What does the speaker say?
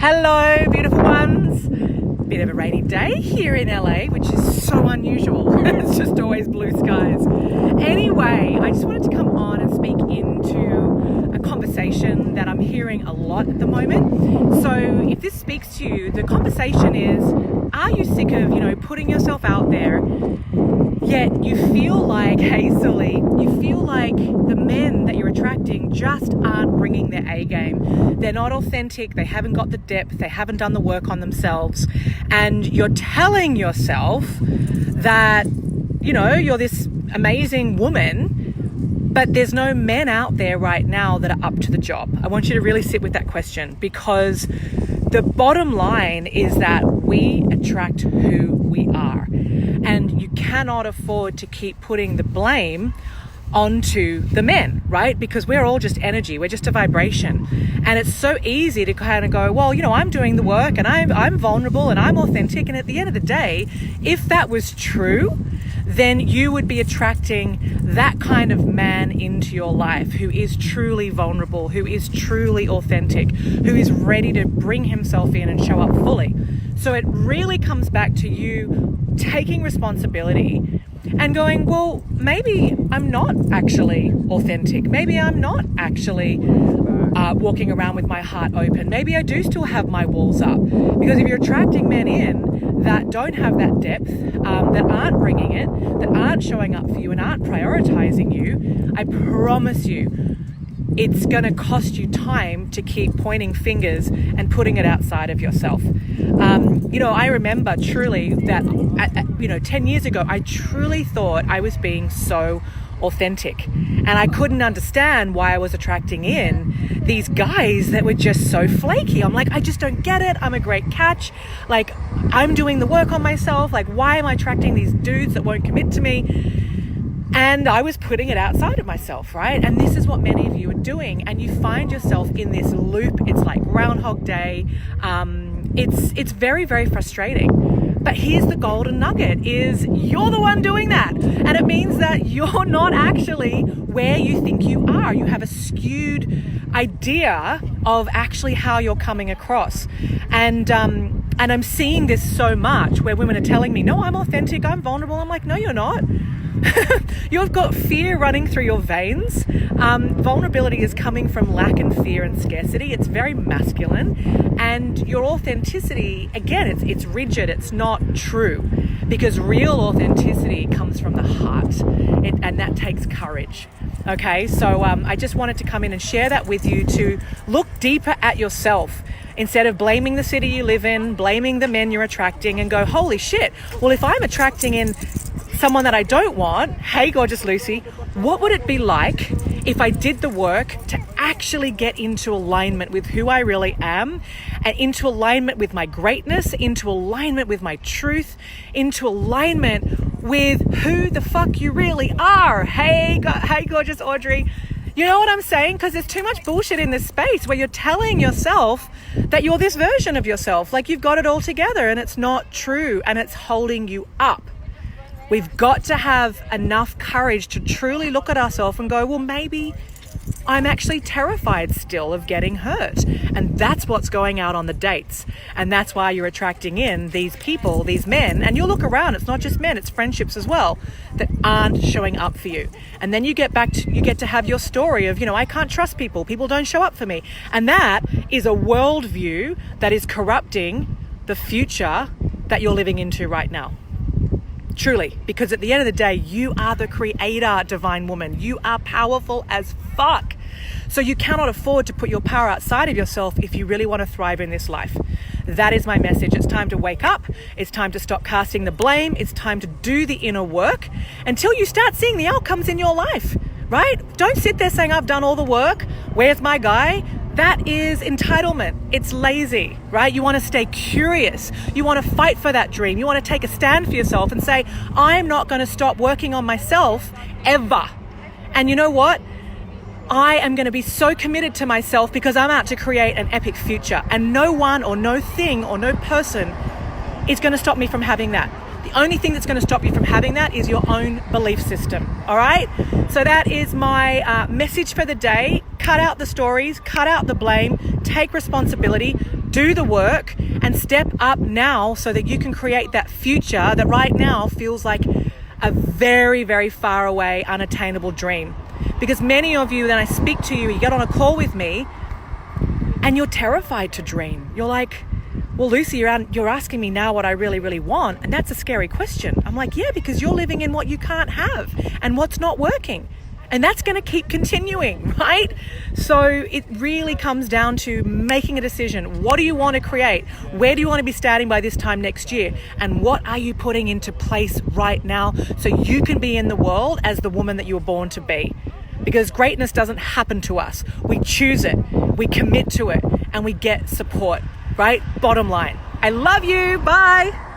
Hello, beautiful ones. Bit of a rainy day here in LA, which is so unusual. It's just always blue skies. Anyway, I just wanted to come on and speak into a conversation that I'm hearing a lot at the moment. So if this speaks to you, the conversation is, are you sick of, putting yourself out there, yet you feel like, hey Sully, you feel like the men that you're attracting just aren't bringing their A game. They're not authentic, they haven't got the depth, they haven't done the work on themselves, and you're telling yourself that, you're this amazing woman, but there's no men out there right now that are up to the job. I want you to really sit with that question, because the bottom line is that we attract who we are, and you cannot afford to keep putting the blame onto the men, right? Because we're all just energy, we're just a vibration, and it's so easy to kind of go, well, I'm doing the work and I'm vulnerable and I'm authentic, and at the end of the day, if that was true, then you would be attracting that kind of man into your life who is truly vulnerable, who is truly authentic, who is ready to bring himself in and show up fully. So it really comes back to you taking responsibility and going, well, maybe I'm not actually authentic. Maybe I'm not actually walking around with my heart open. Maybe I do still have my walls up. Because if you're attracting men in that don't have that depth, that aren't bringing it, that aren't showing up for you and aren't prioritizing you, I promise you, it's going to cost you time to keep pointing fingers and putting it outside of yourself. I remember truly that, 10 years ago, I truly thought I was being so authentic, and I couldn't understand why I was attracting in these guys that were just so flaky. I'm like, I just don't get it. I'm a great catch. Like, I'm doing the work on myself. Like, why am I attracting these dudes that won't commit to me? And I was putting it outside of myself, right? And this is what many of you are doing. And you find yourself in this loop. It's like Groundhog Day. It's very, very frustrating. But here's the golden nugget is you're the one doing that. And it means that you're not actually where you think you are. You have a skewed idea of actually how you're coming across. And I'm seeing this so much where women are telling me, no, I'm authentic, I'm vulnerable. I'm like, no, you're not. You've got fear running through your veins. Vulnerability is coming from lack and fear and scarcity. It's very masculine, and your authenticity, again, it's rigid. It's not true, because real authenticity comes from the heart, and that takes courage. Okay, so I just wanted to come in and share that with you, to look deeper at yourself instead of blaming the city you live in, blaming the men you're attracting, and go, holy shit, well, if I'm attracting in someone that I don't want, hey, gorgeous Lucy, what would it be like if I did the work to actually get into alignment with who I really am, and into alignment with my greatness, into alignment with my truth, into alignment with who the fuck you really are? Hey, gorgeous Audrey. You know what I'm saying? Because there's too much bullshit in this space where you're telling yourself that you're this version of yourself, like you've got it all together, and it's not true, and it's holding you up. We've got to have enough courage to truly look at ourselves and go, well, maybe I'm actually terrified still of getting hurt. And that's what's going out on the dates. And that's why you're attracting in these people, these men. And you'll look around, it's not just men, it's friendships as well, that aren't showing up for you. And then you get to have your story of, I can't trust people. People don't show up for me. And that is a worldview that is corrupting the future that you're living into right now. Truly, because at the end of the day, you are the creator, divine woman. You are powerful as fuck. So you cannot afford to put your power outside of yourself if you really want to thrive in this life. That is my message. It's time to wake up. It's time to stop casting the blame. It's time to do the inner work until you start seeing the outcomes in your life, right? Don't sit there saying, I've done all the work. Where's my guy? That is entitlement. It's lazy, right? You want to stay curious. You want to fight for that dream. You want to take a stand for yourself and say, I'm not going to stop working on myself ever. And you know what? I am going to be so committed to myself because I'm out to create an epic future. And no one or no thing or no person is going to stop me from having that. The only thing that's going to stop you from having that is your own belief system. All right? So that is my message for the day. Cut out the stories, cut out the blame, take responsibility, do the work, and step up now so that you can create that future that right now feels like a very, very far away, unattainable dream. Because many of you, then I speak to you, you get on a call with me, and you're terrified to dream. You're like, well, Lucy, you're asking me now what I really, really want. And that's a scary question. I'm like, yeah, because you're living in what you can't have and what's not working. And that's going to keep continuing, right? So it really comes down to making a decision. What do you want to create? Where do you want to be starting by this time next year? And what are you putting into place right now so you can be in the world as the woman that you were born to be? Because greatness doesn't happen to us. We choose it, we commit to it, and we get support, right? Bottom line. I love you. Bye.